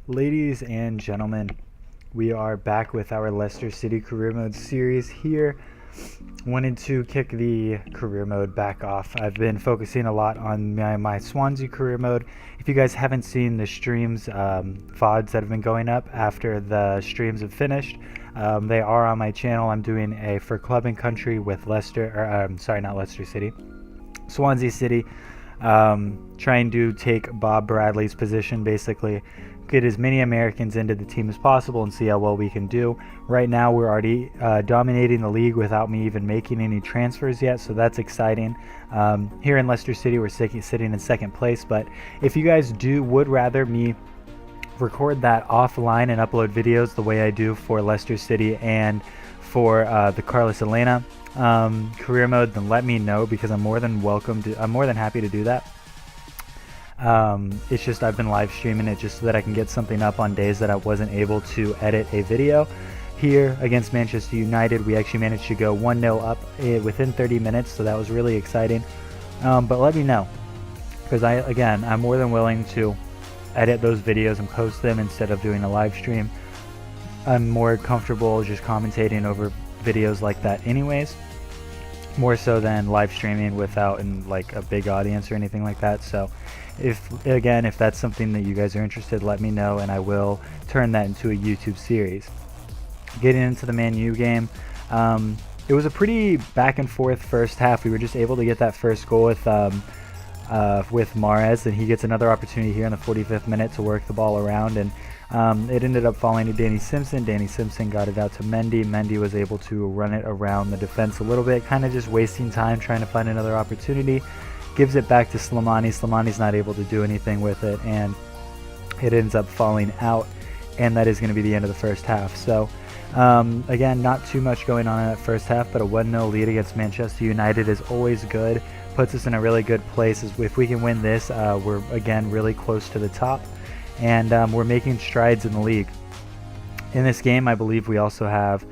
Ladies and gentlemen, we are back with our Leicester City career mode series here. Wanted to kick the career mode back off. I've been focusing a lot on my Swansea career mode. If you guys haven't seen the streams, VODs that have been going up after the streams have finished, they are on my channel. I'm doing a for club and country with not Leicester City, Swansea City. Trying to take Bob Bradley's position, basically get as many Americans into the team as possible and see how well we can do. Right now we're already dominating the league without me even making any transfers yet, so that's exciting. Here in Leicester City we're sitting in second place, but if you guys would rather me record that offline and upload videos the way I do for Leicester City and for the Carlos Elena career mode, then let me know, because I'm more than happy to do that. It's just I've been live streaming it just so that I can get something up on days that I wasn't able to edit a video. Here against Manchester United, we actually managed to go 1-0 up within 30 minutes, so that was really exciting. But let me know, because I'm more than willing to edit those videos and post them instead of doing a live stream. I'm more comfortable just commentating over videos like that anyways, more so than live streaming without like a big audience or anything like that. So if that's something that you guys are interested, let me know and I will turn that into a YouTube series. Getting into the Man U game, it was a pretty back and forth first half. We were just able to get that first goal with Mahrez, and he gets another opportunity here in the 45th minute to work the ball around, and it ended up falling to Danny Simpson. Danny Simpson got it out to Mendy. Mendy was able to run it around the defense a little bit, kind of just wasting time trying to find another opportunity. Gives it back to Slimani. Slimani's not able to do anything with it, and it ends up falling out, and that is going to be the end of the first half. So again, not too much going on in that first half, but a 1-0 lead against Manchester United is always good. Puts us in a really good place. If we can win this, we're again really close to the top, and we're making strides in the league. In this game, I believe we also have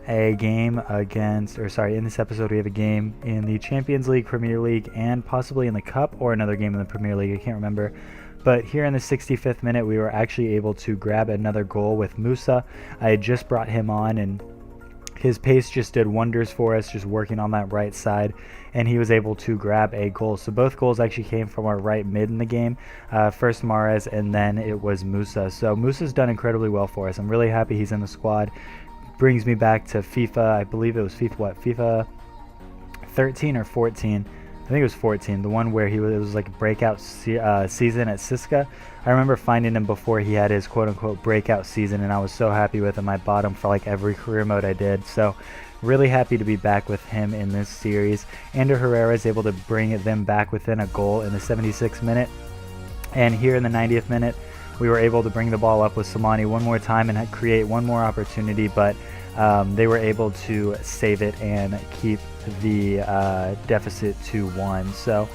a game in this episode we have a game in the Champions League, Premier League, and possibly in the Cup, or another game in the Premier League, I can't remember. But here in the 65th minute, we were actually able to grab another goal with Musa. I had just brought him on, and his pace just did wonders for us, just working on that right side, and he was able to grab a goal. So both goals actually came from our right mid in the game. First Mahrez, and then it was Musa. So Musa's done incredibly well for us. I'm really happy he's in the squad. Brings me back to FIFA. I believe it was FIFA 13 or 14. I think it was 14, the one where it was like a breakout season at Siska. I remember finding him before he had his quote-unquote breakout season, and I was so happy with him. I bought him for like every career mode I did. So really happy to be back with him in this series. Ander Herrera is able to bring them back within a goal in the 76th minute. And here in the 90th minute, we were able to bring the ball up with Slimani one more time and create one more opportunity, but they were able to save it and keep the deficit to 1. So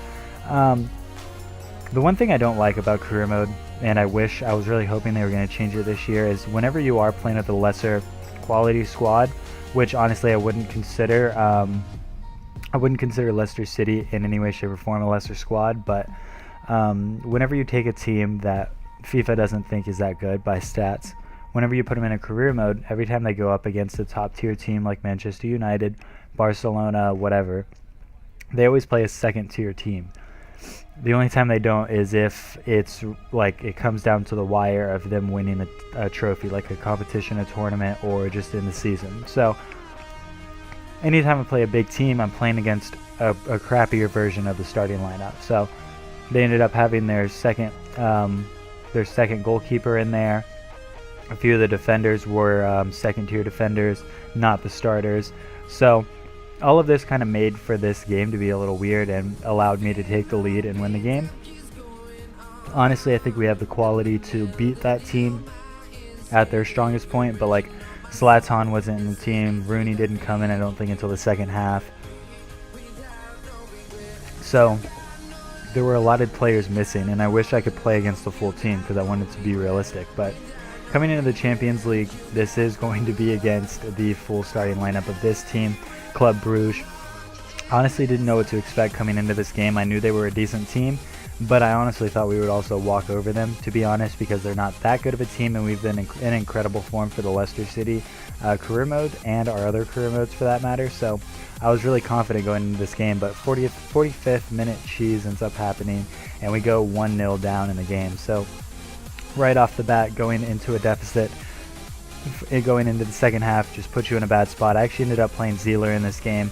the one thing I don't like about career mode, and I was really hoping they were going to change it this year, is whenever you are playing with a lesser quality squad, which honestly I wouldn't consider Leicester City in any way, shape, or form a lesser squad, but whenever you take a team that FIFA doesn't think is that good by stats, whenever you put them in a career mode, every time they go up against a top tier team like Manchester United, Barcelona, whatever, they always play a second tier team. The only time they don't is if it's like it comes down to the wire of them winning a trophy, like a competition, a tournament, or just in the season. So anytime I play a big team, I'm playing against a crappier version of the starting lineup. So they ended up having their second goalkeeper in there. A few of the defenders were second-tier defenders, not the starters. So all of this kind of made for this game to be a little weird and allowed me to take the lead and win the game. Honestly, I think we have the quality to beat that team at their strongest point, but like Zlatan wasn't in the team. Rooney didn't come in, I don't think, until the second half. So there were a lot of players missing, and I wish I could play against the full team because I wanted to be realistic. But coming into the Champions League, this is going to be against the full starting lineup of this team, Club Brugge. Honestly didn't know what to expect coming into this game. I knew they were a decent team, but I honestly thought we would also walk over them, to be honest, because they're not that good of a team, and we've been in incredible form for the Leicester City career mode and our other career modes for that matter. So I was really confident going into this game, but 45th minute cheese ends up happening, and we go 1-0 down in the game. So right off the bat, going into a deficit, going into the second half just puts you in a bad spot. I actually ended up playing Zieler in this game,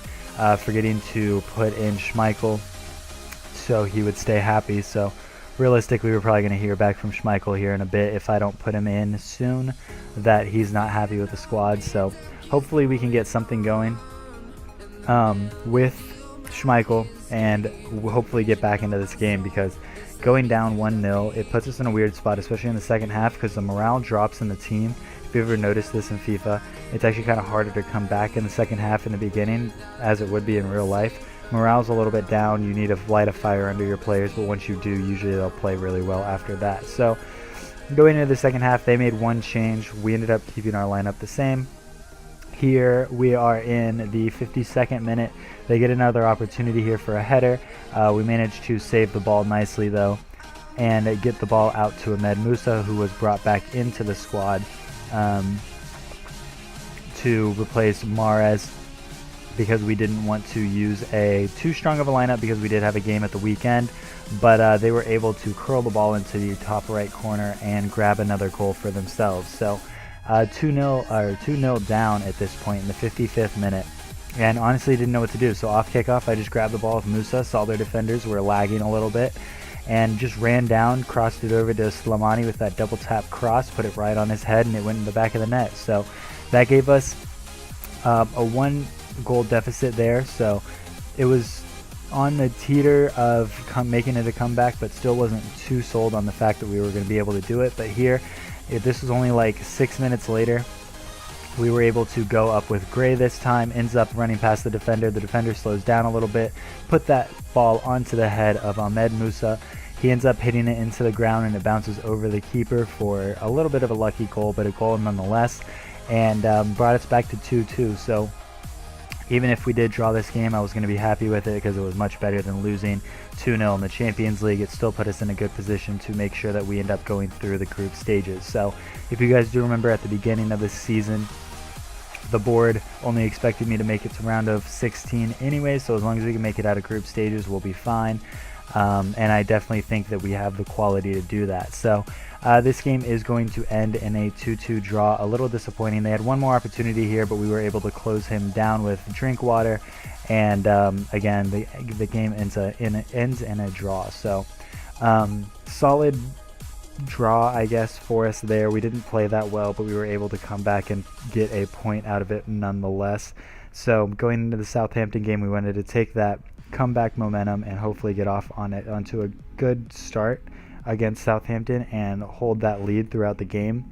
forgetting to put in Schmeichel so he would stay happy. So realistically, we're probably going to hear back from Schmeichel here in a bit if I don't put him in soon, that he's not happy with the squad. So hopefully we can get something going with Schmeichel and hopefully get back into this game, because going down 1-0, it puts us in a weird spot, especially in the second half, because the morale drops in the team. If you've ever noticed this in FIFA, it's actually kind of harder to come back in the second half in the beginning, as it would be in real life. Morale's a little bit down, you need to light a fire under your players, but once you do, usually they'll play really well after that. So going into the second half, they made one change. We ended up keeping our lineup the same. Here we are in the 52nd minute. They get another opportunity here for a header. We managed to save the ball nicely though, and get the ball out to Ahmed Musa, who was brought back into the squad to replace Mahrez, because we didn't want to use too strong of a lineup, because we did have a game at the weekend. But they were able to curl the ball into the top right corner and grab another goal for themselves. So 2-0 down at this point in the 55th minute, and honestly didn't know what to do. So off kickoff, I just grabbed the ball with Musa, saw their defenders were lagging a little bit, and just ran down, crossed it over to Slimani with that double tap cross, put it right on his head, and it went in the back of the net. So that gave us a 1-goal deficit there. So it was on the teeter of making it a comeback, but still wasn't too sold on the fact that we were going to be able to do it. But here, this was only like 6 minutes later, we were able to go up with Gray this time, ends up running past the defender slows down a little bit, put that ball onto the head of Ahmed Musa. He ends up hitting it into the ground, and it bounces over the keeper for a little bit of a lucky goal, but a goal nonetheless, and brought us back to 2-2. So even if we did draw this game, I was going to be happy with it, because it was much better than losing 2-0 in the Champions League. It still put us in a good position to make sure that we end up going through the group stages. So if you guys do remember, at the beginning of this season, the board only expected me to make it to round of 16 anyway, so as long as we can make it out of group stages, we'll be fine. And I definitely think that we have the quality to do that. So this game is going to end in a 2-2 draw. A little disappointing. They had one more opportunity here, but we were able to close him down with Drinkwater, and again, the game ends in a draw. So solid draw, I guess, for us there. We didn't play that well, but we were able to come back and get a point out of it nonetheless. So going into the Southampton game, we wanted to take that comeback momentum and hopefully get off onto a good start against Southampton and hold that lead throughout the game.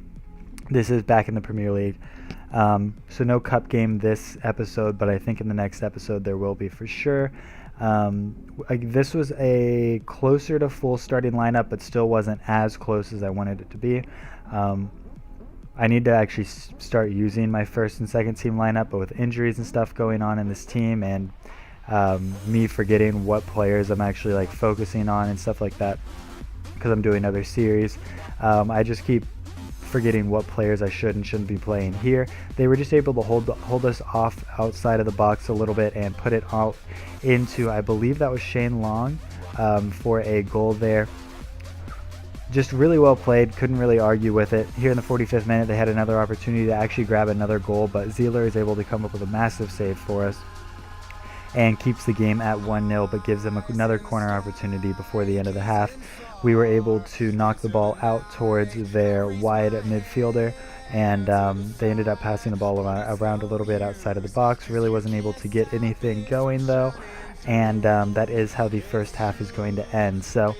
This is back in the Premier League, so no cup game this episode, but I think in the next episode there will be for sure. This was a closer to full starting lineup, but still wasn't as close as I wanted it to be. I need to actually start using my first and second team lineup, but with injuries and stuff going on in this team, and me forgetting what players I'm actually like focusing on and stuff like that, because I'm doing other series, I just keep forgetting what players I should and shouldn't be playing here. They were just able to hold us off outside of the box a little bit and put it out into, I believe that was Shane Long, for a goal there. Just really well played, couldn't really argue with it. Here in the 45th minute, they had another opportunity to actually grab another goal, but Zieler is able to come up with a massive save for us and keeps the game at 1-0, but gives them another corner opportunity before the end of the half. We were able to knock the ball out towards their wide midfielder, and they ended up passing the ball around a little bit outside of the box. Really wasn't able to get anything going though, and that is how the first half is going to end. So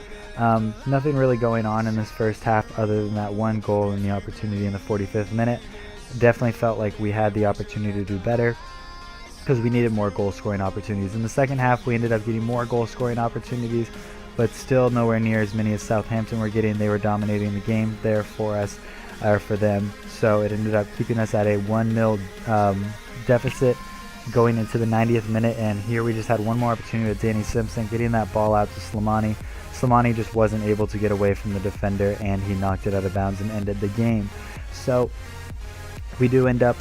nothing really going on in this first half other than that one goal and the opportunity in the 45th minute. Definitely felt like we had the opportunity to do better, because we needed more goal scoring opportunities. In the second half, we ended up getting more goal scoring opportunities, but still nowhere near as many as Southampton were getting. They were dominating the game there for us, or for them. So it ended up keeping us at a 1-0 deficit going into the 90th minute, and here we just had one more opportunity with Danny Simpson getting that ball out to Slimani. Slimani just wasn't able to get away from the defender, and he knocked it out of bounds and ended the game. So we do end up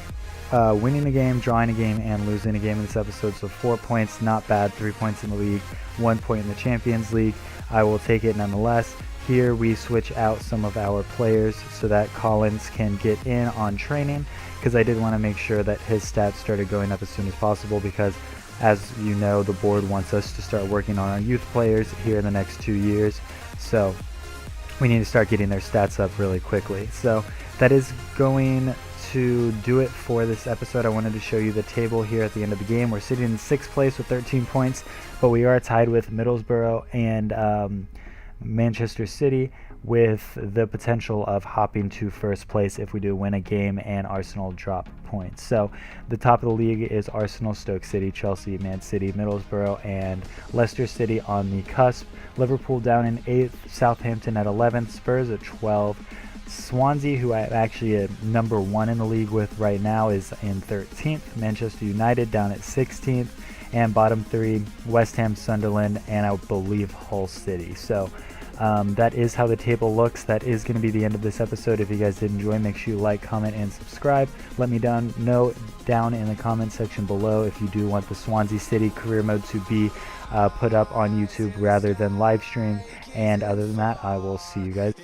winning a game, drawing a game, and losing a game in this episode. So 4 points, not bad. 3 points in the league, 1 point in the Champions League. I will take it nonetheless. Here we switch out some of our players so that Collins can get in on training, because I did want to make sure that his stats started going up as soon as possible, because as you know, the board wants us to start working on our youth players here in the next 2 years. So we need to start getting their stats up really quickly. So that is going to do it for this episode. I wanted to show you the table here at the end of the game. We're sitting in 6th place with 13 points, but we are tied with Middlesbrough and Manchester City, with the potential of hopping to 1st place if we do win a game and Arsenal drop points. So the top of the league is Arsenal, Stoke City, Chelsea, Man City, Middlesbrough, and Leicester City on the cusp. Liverpool down in 8th, Southampton at 11th, Spurs at 12th. Swansea, who I'm actually at number 1 in the league with right now, is in 13th. Manchester United down at 16th. And bottom 3, West Ham, Sunderland, and I believe Hull City. So that is how the table looks. That is going to be the end of this episode. If you guys did enjoy, make sure you like, comment, and subscribe. Let me know down in the comment section below if you do want the Swansea City career mode to be put up on YouTube rather than live stream. And other than that, I will see you guys.